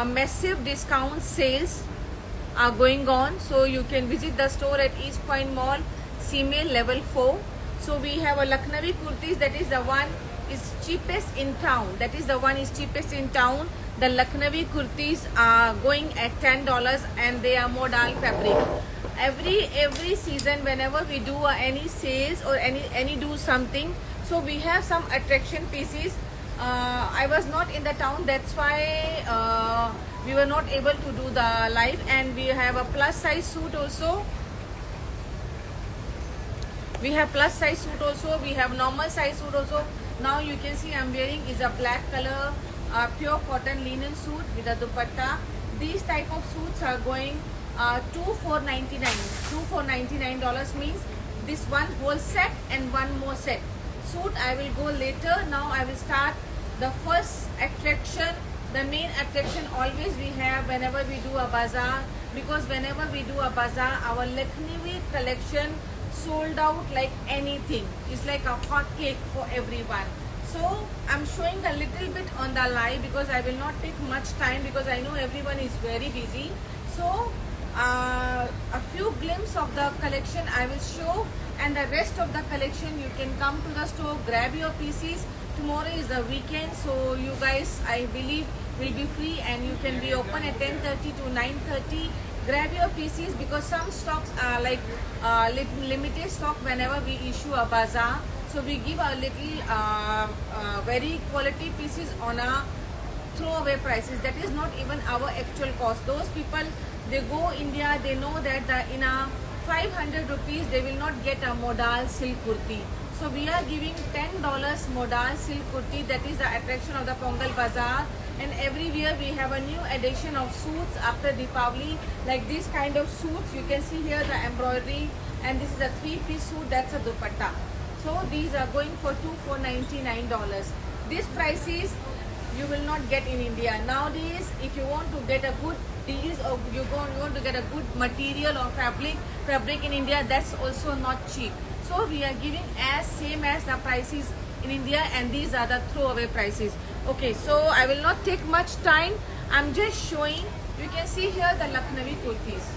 massive discount sales are going on. So you can visit the store at East Point Mall, Simei level 4. So we have a Lucknowi kurtis, that is the one is cheapest in town. That is the one is cheapest in town. The Lucknowi kurtis are going at $10 and they are modal fabric. Every season, whenever we do any sales or any do something, so we have some attraction pieces. I was not in the town, that's why we were not able to do the live. And we have a plus size suit also. We have plus size suit also. We have normal size suit also. Now you can see I'm wearing is a black color pure cotton linen suit with a dupatta. These type of suits are going $2,499. $2,499 means this one whole set and one more set. Suit I will go later. Now I will start the first attraction. The main attraction always we have whenever we do a bazaar, because whenever we do a bazaar, our Lucknowi collection sold out like anything. It's like a hot cake for everyone. So I'm showing a little bit on the live because I will not take much time because I know everyone is very busy. So a few glimpses of the collection I will show, and the rest of the collection you can come to the store, grab your pieces. Tomorrow is the weekend, so you guys, I believe, will be free and you can be open at 10:30 to 9:30. Grab your pieces because some stocks are like limited stock whenever we issue a bazaar. So we give a little very quality pieces on a throwaway prices. That is not even our actual cost. Those people, they go India, they know that in a 500 rupees they will not get a modal silk kurti. So we are giving $10 modal silk kurti. That is the attraction of the Pongal Bazaar. And every year we have a new edition of suits after Deepavali, like this kind of suits. You can see here the embroidery, and this is a 3-piece suit. That's a dupatta. So these are going for $2,499. These prices you will not get in India nowadays. If you want to get a good deals or you want to get a good material or fabric in India, that's also not cheap. So we are giving as same as the prices in India, and these are the throwaway prices. Okay, so I will not take much time. I'm just showing. You can see here the Lucknowi kurtis.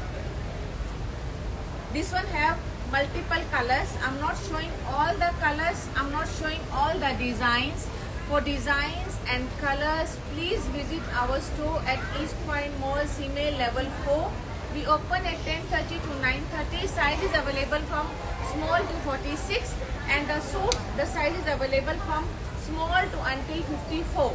This one have multiple colors. I'm not showing all the colors. I'm not showing all the designs. For designs and colors, please visit our store at East Point Mall, Simei level 4. We open at 10:30 to 9:30. Size is available from small to 46, and the suit, the size is available from small to until 54.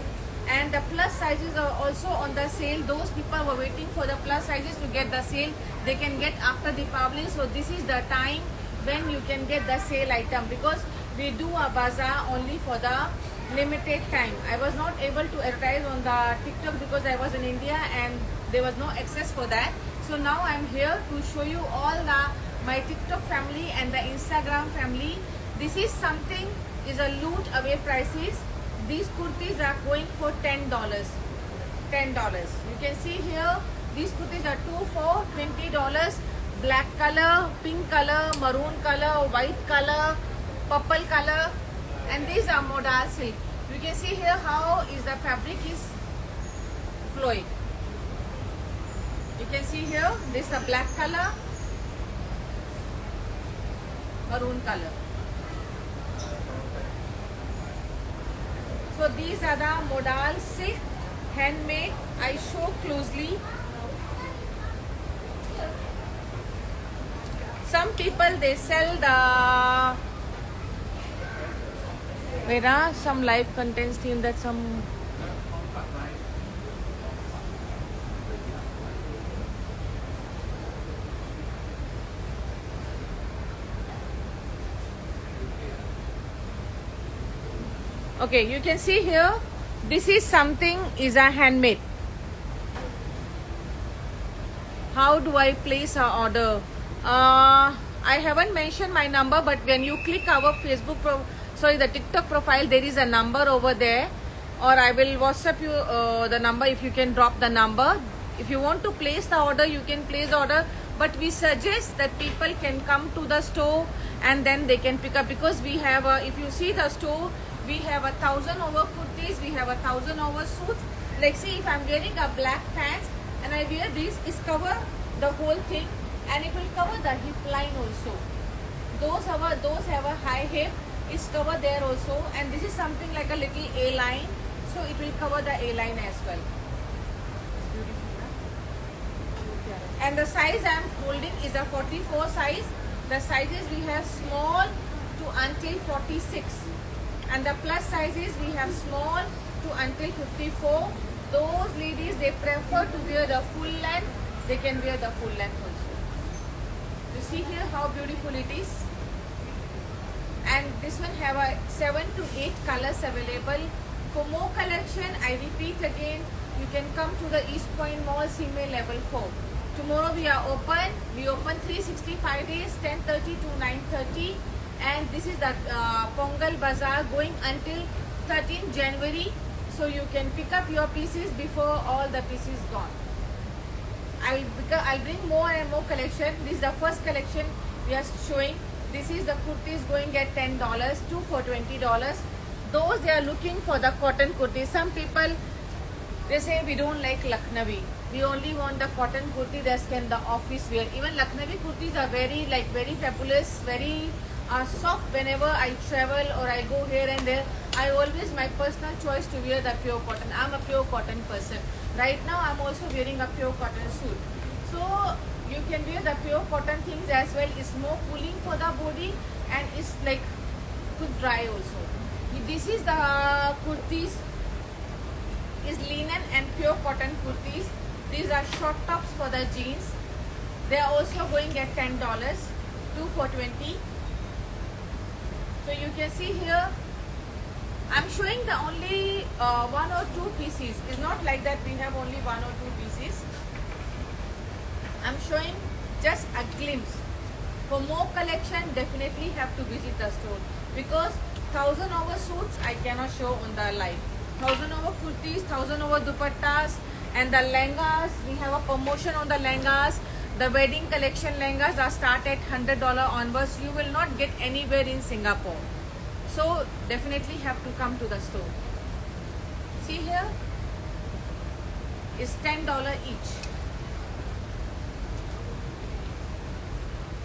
And the plus sizes are also on the sale. Those people were waiting for the plus sizes to get the sale. They can get after Deepavali. So this is the time when you can get the sale item, because we do a bazaar only for the limited time. I was not able to advertise on the TikTok because I was in India and there was no access for that. So now I'm here to show you all my TikTok family and the Instagram family. This is something is a loot away prices. These kurtis are going for $10. $10. You can see here these kurtis are 2 for $20. Black color, pink color, maroon color, white color, purple color, and these are modal silk. You can see here how is the fabric is flowing. You can see here this is a black color, maroon color. So these are the modal silk, handmade. I show closely. Some people they sell the, where are some live contents theme that some okay, you can see here this is something is a handmade. How do I place an order? I haven't mentioned my number, but when you click our Facebook the TikTok profile, there is a number over there, or I will WhatsApp you the number. If you can drop the number, if you want to place the order, you can place the order, but we suggest that people can come to the store and then they can pick up, because we have if you see the store, we have 1,000 over kurtis, we have 1,000 over suits, Like see, if I'm wearing a black pants and I wear this, is cover the whole thing, and it will cover the hip line also. Those have a high hip, is cover there also, and this is something like a little A line, so it will cover the A line as well. And the size I am holding is a 44 size. The sizes we have small to until 46, and the plus sizes we have small to until 54. Those ladies, they prefer to wear the full length, they can wear the full length also. You see here how beautiful it is. And this one have a 7 to 8 colors available. For more collection, I repeat again, you can come to the East Point Mall, CMA level 4. Tomorrow we are open. We open 365 days, 10:30 to 9:30. And this is the Pongal Bazaar going until 13 January. So you can pick up your pieces before all the pieces gone. I'll bring more and more collection. This is the first collection we are showing. This is the kurtis going at $10, 2 for $20. Those they are looking for the cotton kurtis. Some people, they say we don't like Lucknowi. We only want the cotton kurti that can the office wear. Even Lucknowi kurtis are very fabulous, very soft. Whenever I travel or I go here and there, I always my personal choice to wear the pure cotton. I'm a pure cotton person. Right now I'm also wearing a pure cotton suit. So you can wear the pure cotton things as well. It's more cooling for the body and it's like good dry also. This is the kurtis. Is linen and pure cotton kurtis. These are short tops for the jeans. They are also going at $10, 2 for $20. So you can see here, I'm showing the only 1 or 2 pieces. It's not like that we have only 1 or 2 pieces. I'm showing just a glimpse. For more collection, definitely have to visit the store, because 1000 over suits I cannot show on the live. 1000 over kurtis, 1000 over dupattas, and the lehengas. We have a promotion on the lehengas. The wedding collection lehengas are start at $100 onwards. You will not get anywhere in Singapore. So definitely have to come to the store. See here, it's $10 each.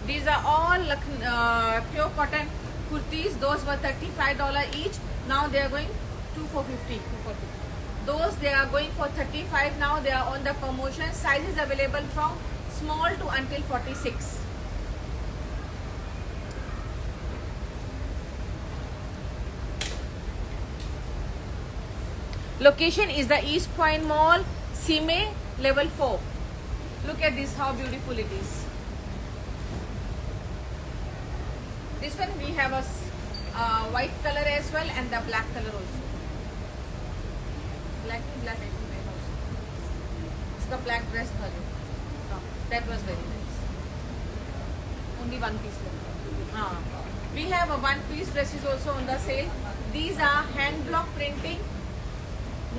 These are all pure cotton kurtis. Those were $35 each. Now they are going 2 for $50. Those they are going for $35 now. They are on the promotion. Sizes available from small to until 46. Location is the East Point Mall, CMA level 4. Look at this, how beautiful it is. This one we have a white color as well and the black color also. Black I think also. It's the black dress color. That was very nice. Only 1 piece left. We have a 1 piece dresses also on the sale. These are hand block printing,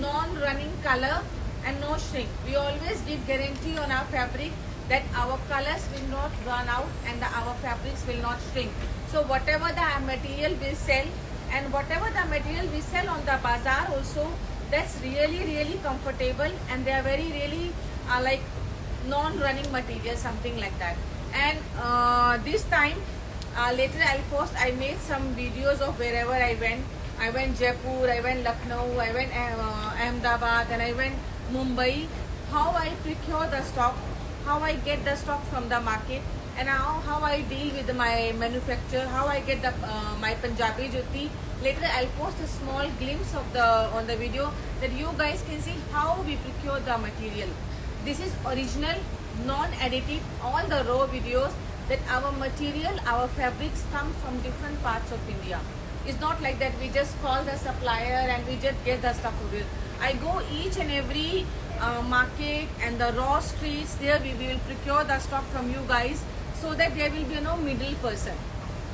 non-running color and no shrink. We always give guarantee on our fabric that our colors will not run out and our fabrics will not shrink. So whatever the material we sell and whatever the material we sell on the bazaar also, that's really comfortable, and they are very really like non-running material, something like that. And this time later I'll post, I made some videos of wherever I went. I went Jaipur, I went Lucknow, I went Ahmedabad, and I went Mumbai. How I procure the stock, how I get the stock from the market, and how I deal with my manufacturer, how I get the my Punjabi jutti. Later I'll post a small glimpse of on the video that you guys can see how we procure the material. This is original, non-edited, all the raw videos that our material, our fabrics come from different parts of India. It's not like that we just call the supplier and we just get the stuff over here. I go each and every market and the raw streets, there we will procure the stock from you guys, so that there will be no middle person.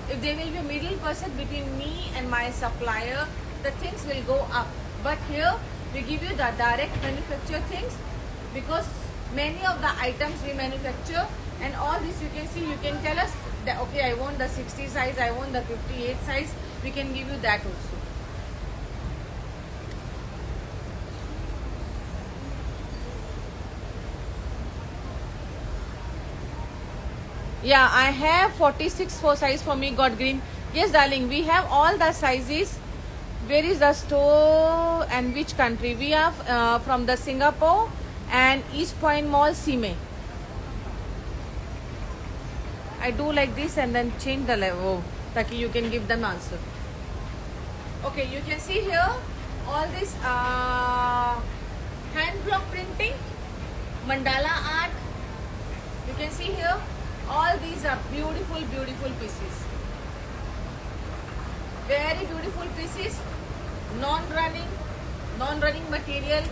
If there will be a middle person between me and my supplier, the things will go up. But here we give you the direct manufacture things, because many of the items we manufacture, and all this you can see, you can tell us that okay, I want the 60 size, I want the 58 size, we can give you that also. Yeah, I have 46 for size for me, got green. Yes, darling, we have all the sizes. Where is the store and which country? We have from the Singapore and East Point Mall, Sime. I do like this and then change the level, taki you can give them answer. Okay, you can see here all this hand block printing, mandala art. You can see here all these are beautiful, beautiful pieces. Very beautiful pieces, non-running material,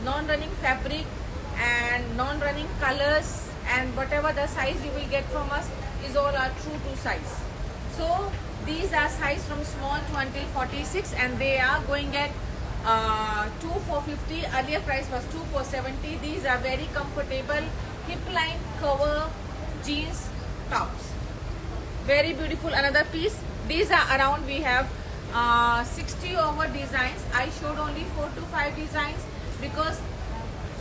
non-running fabric and non-running colors, and whatever the size you will get from us is all are true to size. So these are size from small to until 46 and they are going at 2 for 50. Earlier price was 2 for 70. These are very comfortable hip line cover jeans tops. Very beautiful. Another piece. These are around, we have 60 over designs. I showed only 4 to 5 designs because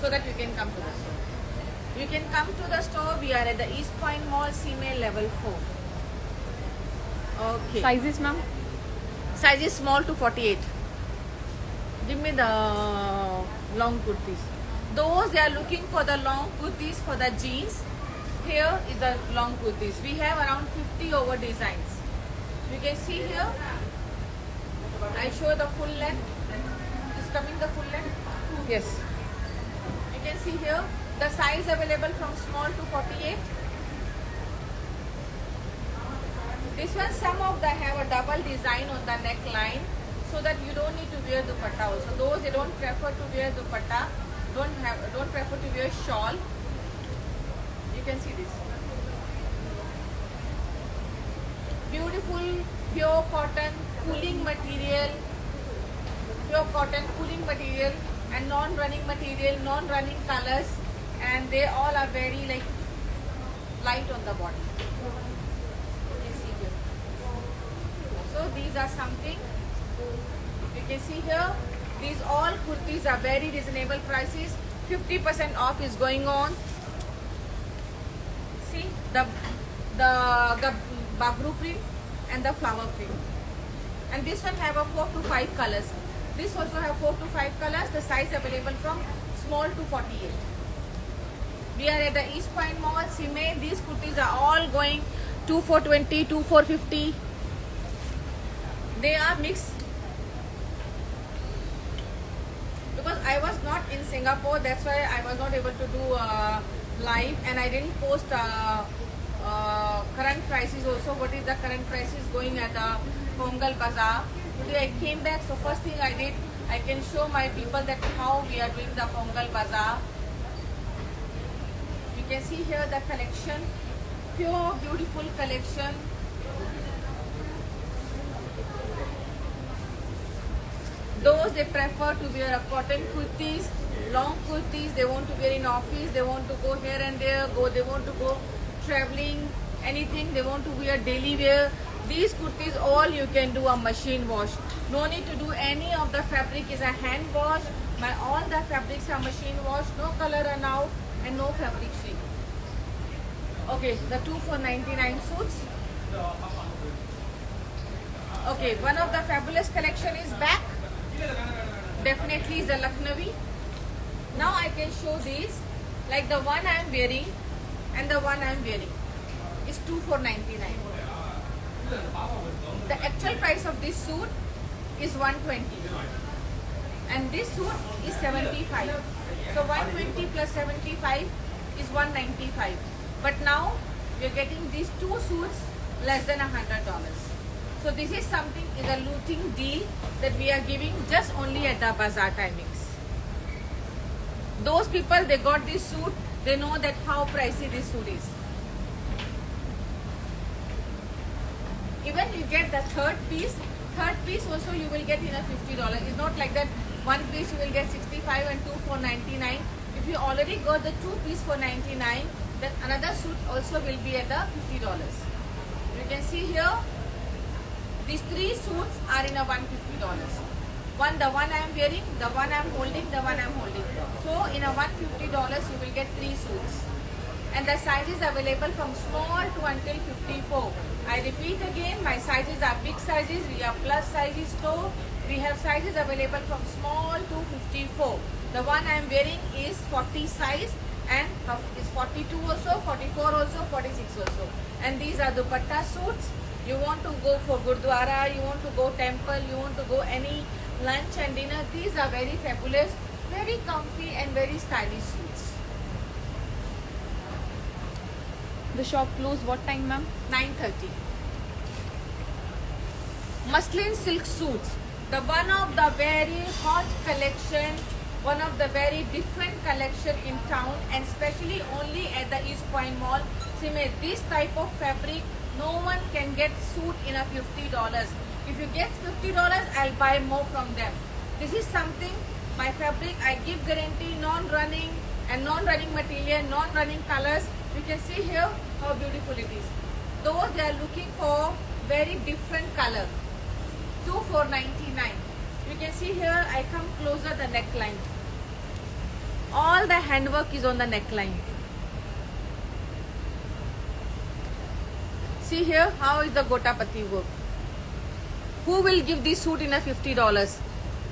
so that you can come to the store. You can come to the store. We are at the East Point Mall, Sime level 4. Okay. Sizes, ma'am? Size is small to 48. Give me the long kurtis. Those they are looking for the long kurtis for the jeans. Here is the long kurtis. We have around 50 over designs. You can see here. I show the full length. Is coming the full length? Yes. You can see here the size available from small to 48. This one, some of them have a double design on the neckline so that you don't need to wear dupatta also. Those they don't prefer to wear dupatta, don't prefer to wear shawl. You can see this. Beautiful pure cotton cooling material, and non-running material, non-running colors, and they all are very like light on the body. So these are something you can see here. These all kurtis are very reasonable prices. 50% off is going on. See the bagru print and the flower print. And this one have a 4 to 5 colors. This also have 4 to 5 colors. The size available from small to 48. We are at the East Point Mall, Sime. These kurtis are all going 2 for 20, 2 for 50. They are mixed. Because I was not in Singapore, that's why I was not able to do live, and I didn't post current prices also. What is the current prices going at the Pongal Bazaar. Today I came back, so first thing I did, I can show my people that how we are doing the Pongal Bazaar. You can see here the collection, pure beautiful collection. Those they prefer to wear a cotton kurtis, long kurtis, they want to wear in office, they want to go here and there, they want to go traveling, anything, they want to wear daily wear. These kurtis all you can do a machine wash. No need to do any of the fabric is a hand wash. All the fabrics are machine wash, no color run out and no fabric shrink. Okay, the 2 for 99 suits. Okay, one of the fabulous collection is back. Definitely is the Lucknowi. Now I can show these, like the one I am wearing and the one I am wearing is 2 for 99. The actual price of this suit is 120 and this suit is 75. So 120 plus 75 is 195. But now we are getting these two suits less than $100. So this is something, is a looting deal that we are giving just only at the bazaar timings. Those people, they got this suit, they know that how pricey this suit is. Even you get the third piece also you will get in a $50. It's not like that one piece you will get 65 and 2 for 99. If you already got the 2 piece for 99, then another suit also will be at the $50. You can see here, these 3 suits are in a $150. The one I am wearing, the one I am holding, the one I am holding. So in a $150 you will get 3 suits. and the sizes available from small to until 54. I repeat again, my sizes are big sizes, we have plus sizes store. We have sizes available from small to 54. The one I am wearing is 40 size and is 42 also, 44 also, 46 also. And these are dupatta suits. You want to go for Gurdwara, you want to go temple, you want to go any lunch and dinner. These are very fabulous, very comfy and very stylish suits. The shop close what time, ma'am? 9:30. Muslin silk suits. The one of the very hot collection, one of the very different collection in town, and especially only at the East Point Mall. See, this type of fabric, no one can get suit in a $50. If you get $50, I'll buy more from them. This is something, my fabric, I give guarantee, non-running and non-running material, non-running colors. You can see here how beautiful it is. Those they are looking for very different color. 2499. You can see here, I come closer the neckline. All the handwork is on the neckline. See here how is the gotapati work. Who will give this suit in a $50?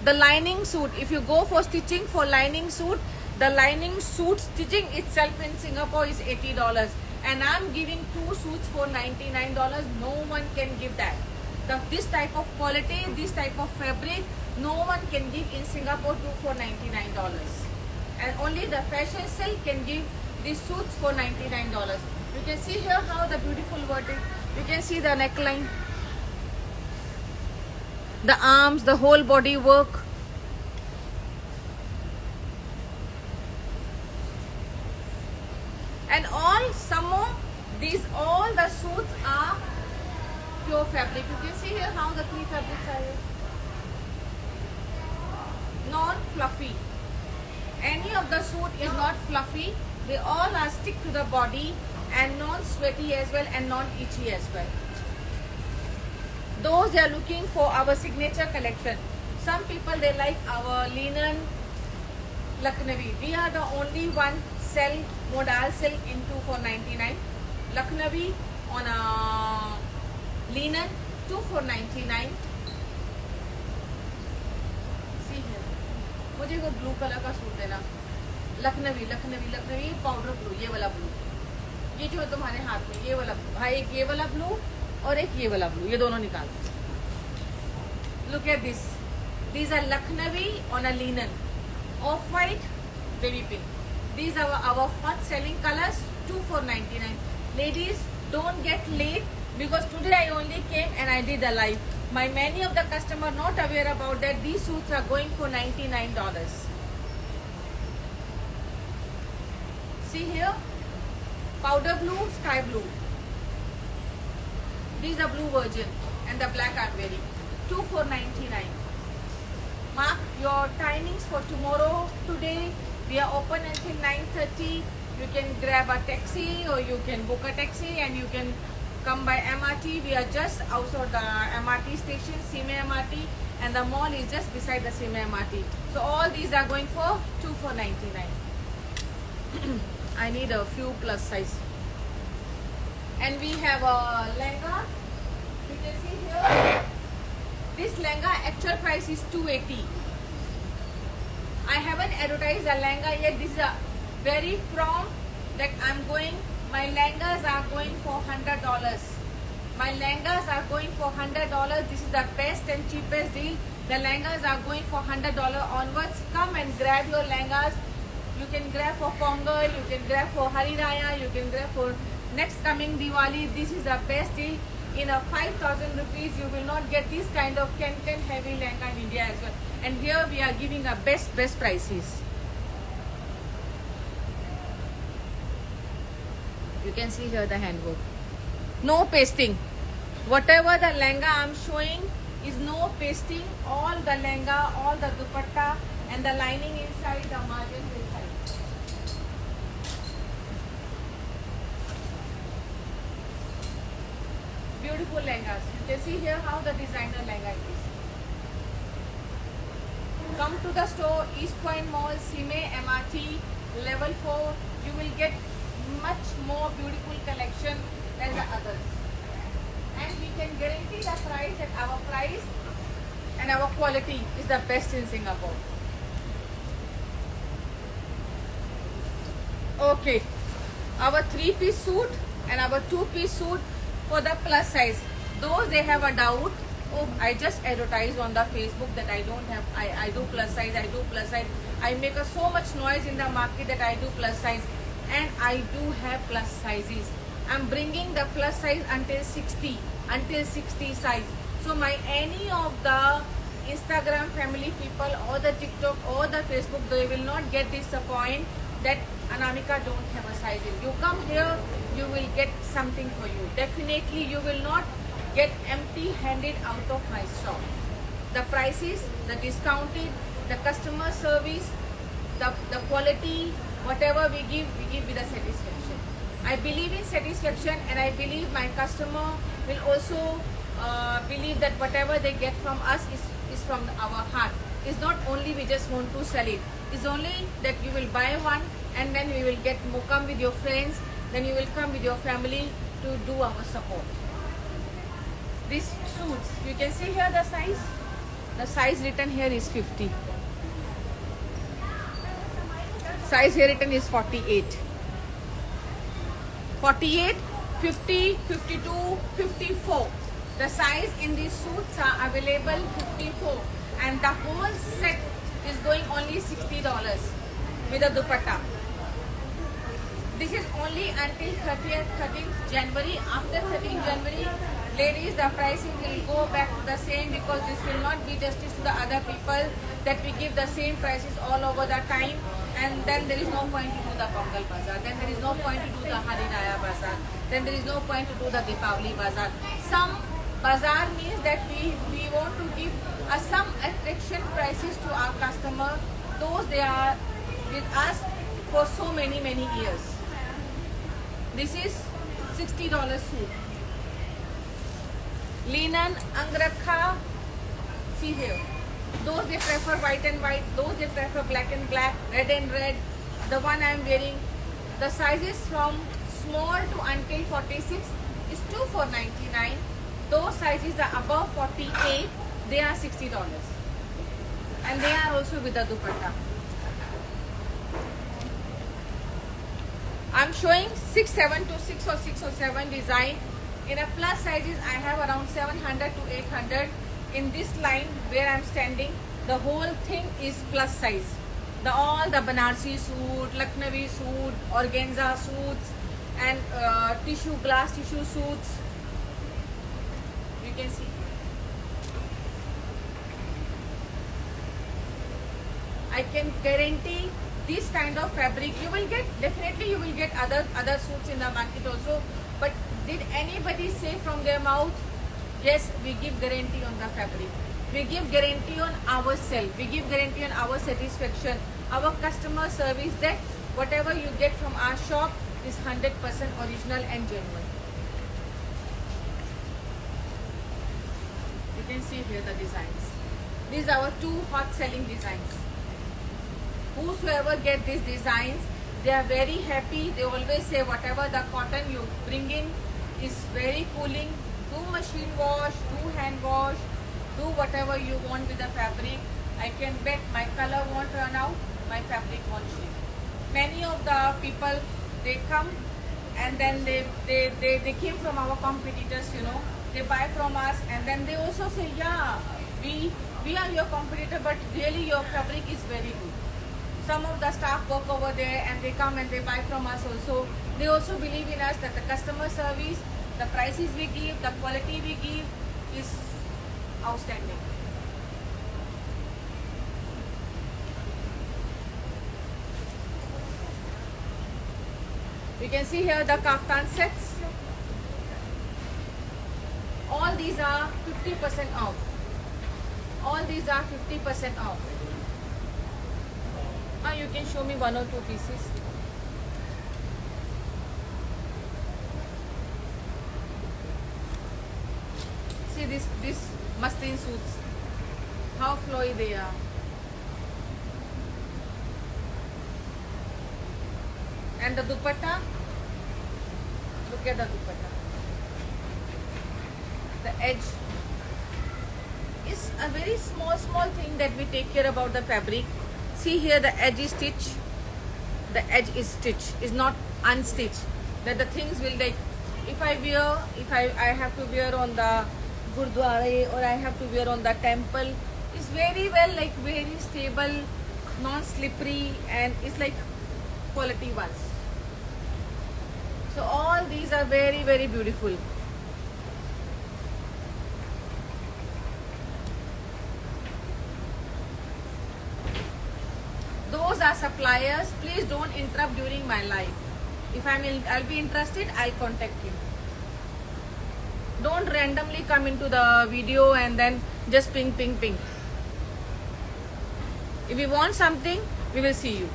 The lining suit, if you go for stitching for lining suit, the lining suit stitching itself in Singapore is $80. And I'm giving 2 suits for $99. No one can give that. This type of quality, this type of fabric, no one can give in Singapore for $99. And only the fashion silk can give these suits for $99. You can see here how the beautiful work is. You can see the neckline, the arms, the whole body work. And some more, all the suits are pure fabric. You can see here how the 3 fabrics are here. Non-fluffy. Any of the suit is not fluffy. They all are stick to the body and non-sweaty as well and non-itchy as well. Those they are looking for our signature collection. Some people they like our linen Lucknowi. We are the only one sell modal silk in 2 for 99. Lucknowi on a linen 2 for 99. See here. मुझे वो blue colour का suit देना. Lucknowi Lucknowi Lucknowi powder blue, ये वाला blue, ये जो है तुम्हारे हाथ में, ये वाला ब्लू. भाई एक ये वाला ब्लू और एक ये वाला ब्लू, ये दोनों निकाल. Look at this. These are Lucknowi on a linen. Off-white, baby pink. These are our hot selling colors, 2 for 99. Ladies, don't get late because today I only came and I did a live. Many of the customer not aware about that. These suits are going for $99. See here, powder blue, sky blue. These are blue version and the black I'm wearing. 2 for 99. Mark your timings for tomorrow. Today we are open until 9:30. You can grab a taxi or you can book a taxi and you can come by MRT. We are just outside the MRT station, Sime MRT, and the mall is just beside the Sime MRT. So all these are going for 2 for 99. I need a few plus size. And we have a lehenga. You can see here. This lehenga actual price is 280. I haven't advertised the lehenga yet. This is a very prompt that I'm going. My lehengas are going for $100. My lehengas are going for $100. This is the best and cheapest deal. The lehengas are going for $100 onwards. Come and grab your lehengas. You can grab for Pongal, you can grab for Hari Raya, you can grab for next coming Diwali. This is the best deal. In a 5,000 rupees, you will not get this kind of Ken heavy lehenga in India as well. And here we are giving a best prices. You can see here the handwork. No pasting. Whatever the lehenga I'm showing is no pasting. All the lehenga, all the dupatta and the lining inside, the margin inside. Beautiful lehengas. You can see here how the designer lehenga is. Come to the store, East Point Mall, Sime MRT, level 4. You will get much more beautiful collection than the others. And we can guarantee the price that our price and our quality is the best in Singapore. Okay, our 3-piece suit and our 2-piece suit for the plus size. Those they have a doubt, oh, I just advertise on the Facebook that I don't have, I do plus size, I do plus size. I make so much noise in the market that I do plus size, and I do have plus sizes. I'm bringing the plus size until 60 size. So my any of the Instagram family people or the TikTok or the Facebook, they will not get disappointed that Anamika don't have a size. If you come here, you will get something for you. Definitely you will not get empty handed out of my shop. The prices, the discounted, the customer service, the quality, whatever we give with a satisfaction. I believe in satisfaction, and I believe my customer will also believe that whatever they get from us is from our heart. It's not only we just want to sell it. It's only that you will buy one and then we will get more, come with your friends, then you will come with your family to do our support. These suits, you can see here the size. The size written here is 50. Size here written is 48. 48, 50, 52, 54. The size in these suits are available 54, and the whole set is going only $60 with a dupatta. This is only until 13th January. After 13th January, ladies, the pricing will go back to the same, because this will not be justice to the other people that we give the same prices all over the time, and then there is no point to do the Pongal Bazaar, then there is no point to do the Harinaya Bazaar, then there is no point to do the Deepavali Bazaar. Some bazaar means that we want to give some attraction prices to our customer. Those they are with us for so many years. This is $60 suit. Linen, Angrakha, see here. Those they prefer white and white, those they prefer black and black, red and red. The one I am wearing, the sizes from small to until 46 is $2 for $99. Those sizes are above 48, they are $60. And they are also with the dupatta. I'm showing 676 or 607 design. In a plus sizes, I have around 700 to 800. In this line where I'm standing, the whole thing is plus size. All the Banarsi suit, Lucknowi suit, organza suits, and glass tissue suits. You can see. I can guarantee this kind of fabric you will get. Definitely you will get other suits in the market also. But did anybody say from their mouth, yes, we give guarantee on the fabric. We give guarantee on ourselves. We give guarantee on our satisfaction, our customer service, that whatever you get from our shop is 100% original and genuine. You can see here the designs. These are our two hot selling designs. Whosoever get these designs, they are very happy. They always say whatever the cotton you bring in is very cooling. Do machine wash, do hand wash, do whatever you want with the fabric. I can bet my color won't run out, my fabric won't shrink. Many of the people, they come and then they came from our competitors, you know. They buy from us and then they also say, yeah, we are your competitor, but really your fabric is very good. Some of the staff work over there and they come and they buy from us also. They also believe in us that the customer service, the prices we give, the quality we give is outstanding. You can see here the kaftan sets. All these are 50% off. All these are 50% off. Now you can show me one or two pieces. See this muslin suits. How flowy they are. And the dupatta, Look at the dupatta. The edge is a very small thing that we take care about the fabric. See here, the edge is stitched. The edge is stitched, is not unstitched. That the things will like, if I have to wear on the Gurdwara or I have to wear on the temple, it's very well, like very stable, non-slippery, and it's like quality ones. So all these are very beautiful. Those are suppliers. Please don't interrupt during my live. If I'll be interested, I'll contact you. Don't randomly come into the video and then just ping. If you want something, we will see you.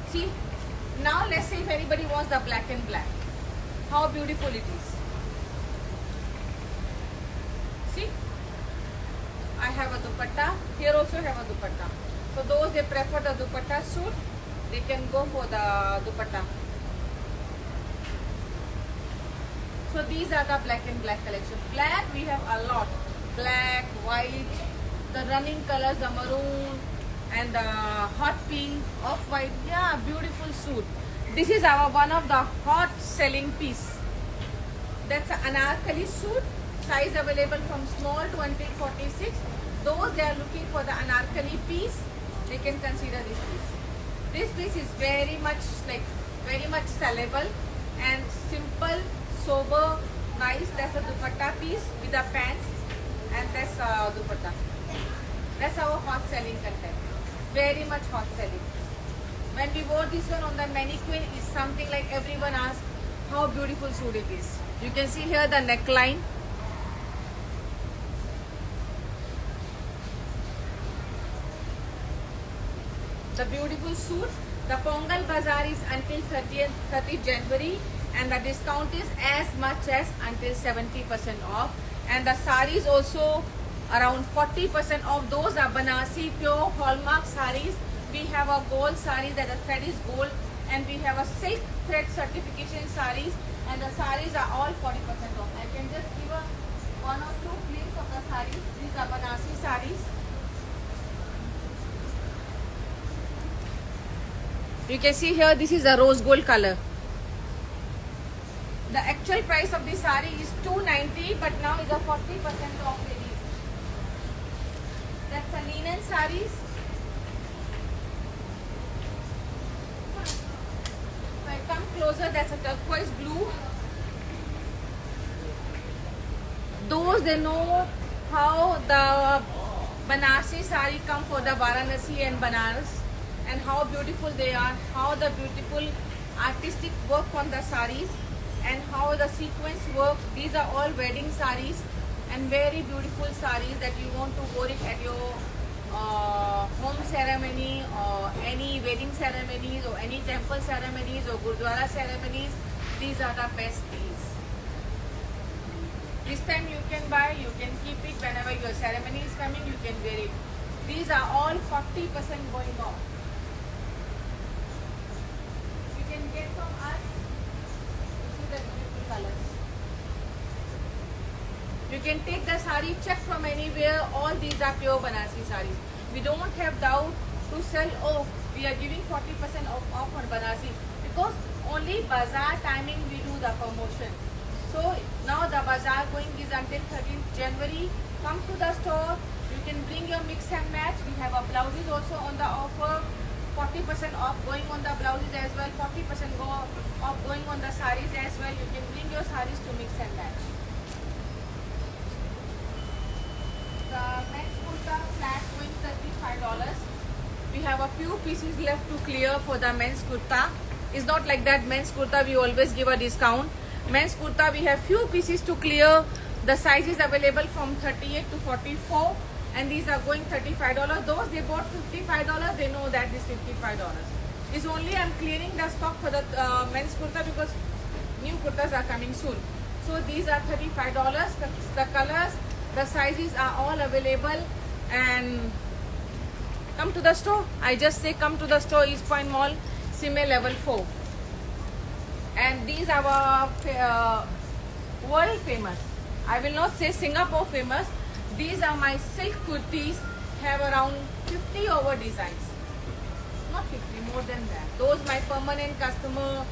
See, now let's say if anybody wants the black and black, how beautiful it is. See, I have a dupatta. Here also have a dupatta. So those they prefer the dupatta suit, they can go for the dupatta. So these are the black and black collection. Black we have a lot. Black, white, the running colors, the maroon and the hot pink, off-white. Yeah, beautiful suit. This is our one of the hot selling piece. That's an anarkali suit. Size available from small to until 46. Those they are looking for the anarkali piece, they can consider this piece. This piece is very much sellable and simple, sober, nice. That's a dupatta piece with the pants, and that's dupatta. That's our hot selling content. Very much hot selling. When we wore this one on the mannequin, is something like everyone asks how beautiful suit it is. You can see here the neckline. The beautiful suit. The Pongal Bazaar is until 30th January, and the discount is as much as until 70% off. And the saris also around 40% off. Those are Banarsi pure hallmark saris. We have a gold sari that the thread is gold, and we have a silk thread certification saris, and the saris are all 40% off. I can just give one or two clips of the saris. These are Banarsi saris. You can see here, this is a rose gold color. The actual price of this sari is 290, but now is a 40% off ladies. That's a linen saris. If I come closer, that's a turquoise blue. Those they know how the Banarsi sari come for the Varanasi and Banaras, and how beautiful they are, how the beautiful artistic work on the saris, and how the sequence work. These are all wedding saris and very beautiful saris that you want to wear it at your home ceremony or any wedding ceremonies or any temple ceremonies or Gurdwara ceremonies. These are the best deals. This time you can buy, you can keep it whenever your ceremony is coming, you can wear it. These are all 40% going off. Get from us. See the beautiful colors. You can take the sari, check from anywhere. All these are pure Banarsi saris. We don't have doubt to sell. Oh, we are giving 40% off on Banarsi, because only bazaar timing we do the promotion. So now the bazaar going is until 13th January. Come to the store. You can bring your mix and match. We have our blouses also on the offer. 40% off going on the blouses as well, 40% off going on the saris as well. You can bring your saris to mix and match. The men's kurta flat going $35. We have a few pieces left to clear for the men's kurta. It's not like that men's kurta we always give a discount. Men's kurta we have few pieces to clear. The size is available from 38 to 44. And these are going $35. Those they bought $55, they know that this $55. It's only I'm clearing the stock for the men's kurta because new kurtas are coming soon. So these are $35. The colors, the sizes are all available. And come to the store. I just say come to the store, East Point Mall, Simei level 4. And these are our world famous. I will not say Singapore famous. These are my silk kurtis. Have around 50 over designs. Not 50, more than that. Those my permanent customer.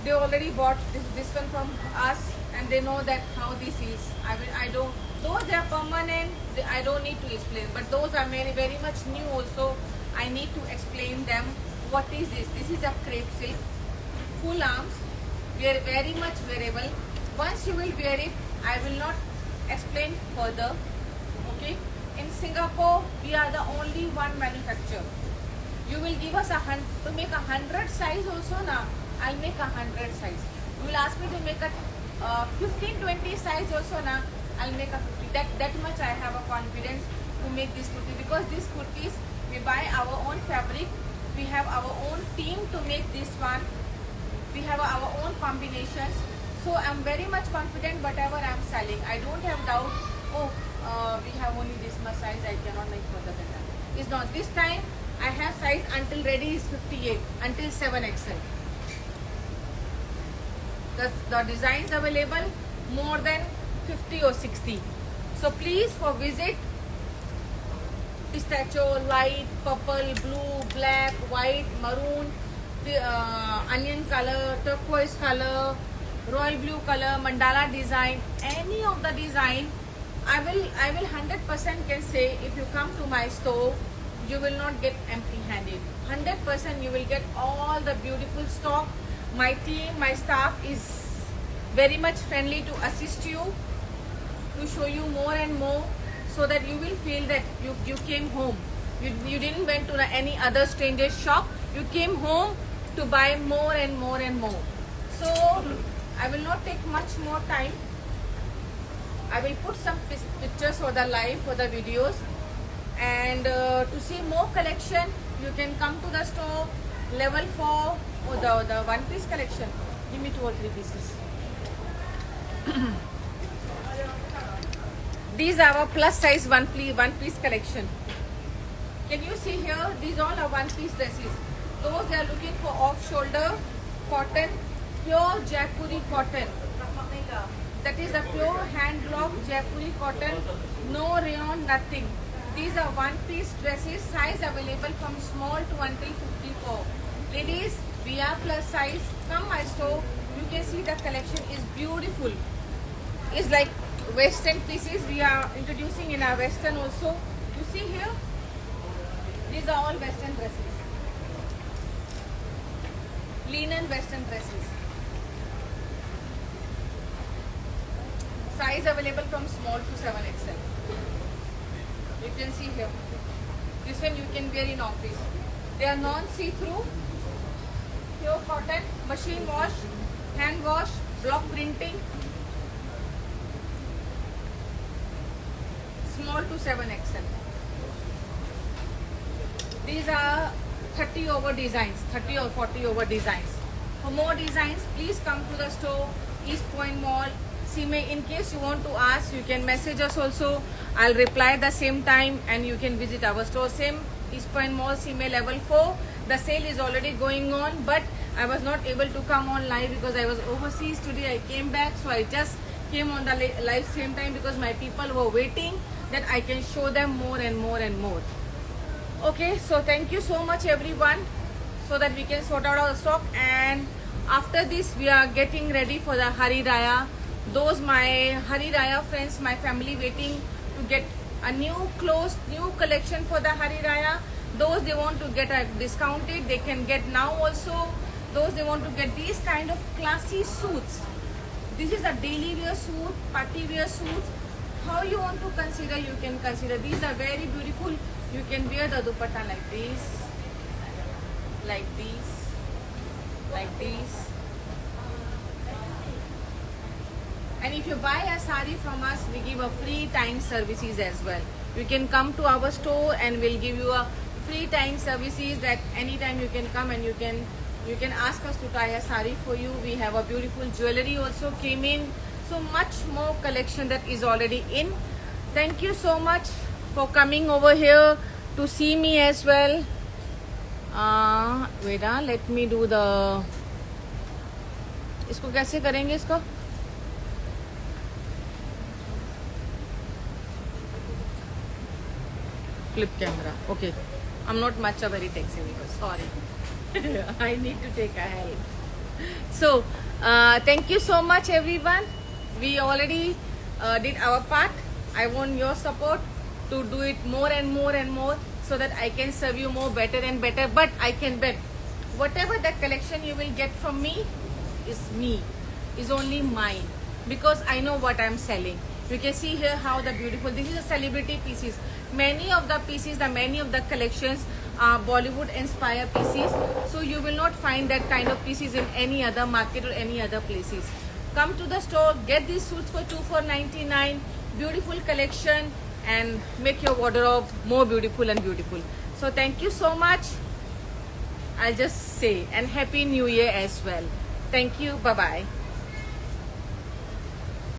They already bought this one from us, and they know that how this is. I don't. Those they are permanent. I don't need to explain. But those are very much new also. I need to explain them. What is this? This is a crepe silk, full arms. We are very much wearable. Once you will wear it, I will not explain further. Okay. In Singapore, we are the only one manufacturer. You will give us to make 100 size also now. I'll make 100 size. You will ask me to make a 15-20 size also now. I'll make a 50. That much I have a confidence to make this kurti, because these kurtis we buy our own fabric. We have our own team to make this one. We have our own combinations. So I'm very much confident whatever I'm selling. I don't have doubt. Oh, we have only this much size. I cannot make further than that. It's not. This time I have size until ready is 58 until 7XL. The designs available more than 50 or 60. So please for visit pistachio, light, purple, blue, black, white, maroon, onion color, turquoise color, royal blue color, mandala design, any of the design, I will 100% can say if you come to my store, you will not get empty handed. 100% you will get all the beautiful stock. My team, my staff is very much friendly to assist you, to show you more and more, so that you will feel that you came home. You didn't went to any other stranger's shop. You came home to buy more and more and more. So I will not take much more time. I will put some pictures for the live, for the videos. And to see more collection, you can come to the store, level 4, or the one piece collection. Give me 2 or 3 pieces. These are our plus size one piece collection. Can you see here? These all are one piece dresses. Those they are looking for off shoulder cotton, pure Jaipuri cotton. That is a pure hand block Jaipuri cotton, no rayon, nothing. These are one piece dresses, size available from small to until 54. Ladies, we are plus size. Come my store. You can see the collection is beautiful. It's like western pieces we are introducing in our western also. You see here? These are all western dresses. Linen western dresses. Size available from small to 7XL. You can see here. This one you can wear in office. They are non-see-through, pure cotton, machine wash, hand wash, block printing. Small to 7XL. These are 30 over designs, 30 or 40 over designs. For more designs, please come to the store, East Point Mall. In case you want to ask, you can message us also. I'll reply the same time and you can visit our store. Same East Point Mall, CMA level 4. The sale is already going on, but I was not able to come on live because I was overseas today. I came back, so I just came on the live same time because my people were waiting that I can show them more and more and more. Okay, so thank you so much everyone, so that we can sort out our stock. And after this we are getting ready for the Hari Raya. Those my Hari Raya friends, my family waiting to get a new clothes, new collection for the Hari Raya. Those they want to get a discounted, they can get now also. Those they want to get these kind of classy suits. This is a daily wear suit, party wear suits. How you want to consider, you can consider. These are very beautiful. You can wear the dupatta like this, like this, like this. And if you buy a sari from us, we give a free time services as well. You can come to our store and we'll give you a free time services that anytime you can come and you can ask us to tie a sari for you. We have a beautiful jewelry also came in. So much more collection that is already in. Thank you so much for coming over here to see me as well. Let me do the इसको कैसे करेंगे इसको? Flip camera. Okay. I'm not much a very tech savvy. Sorry. I need to take a help. So, thank you so much, everyone. We already did our part. I want your support to do it more and more and more, so that I can serve you more better and better. But I can bet whatever the collection you will get from me is only mine, because I know what I'm selling. You can see here how the beautiful, this is a celebrity pieces. Many of the pieces, many of the collections are Bollywood inspired pieces. So you will not find that kind of pieces in any other market or any other places. Come to the store, get these suits for 2499. Beautiful collection, and make your wardrobe more beautiful and beautiful. So thank you so much. I'll just say, and Happy New Year as well. Thank you. Bye-bye.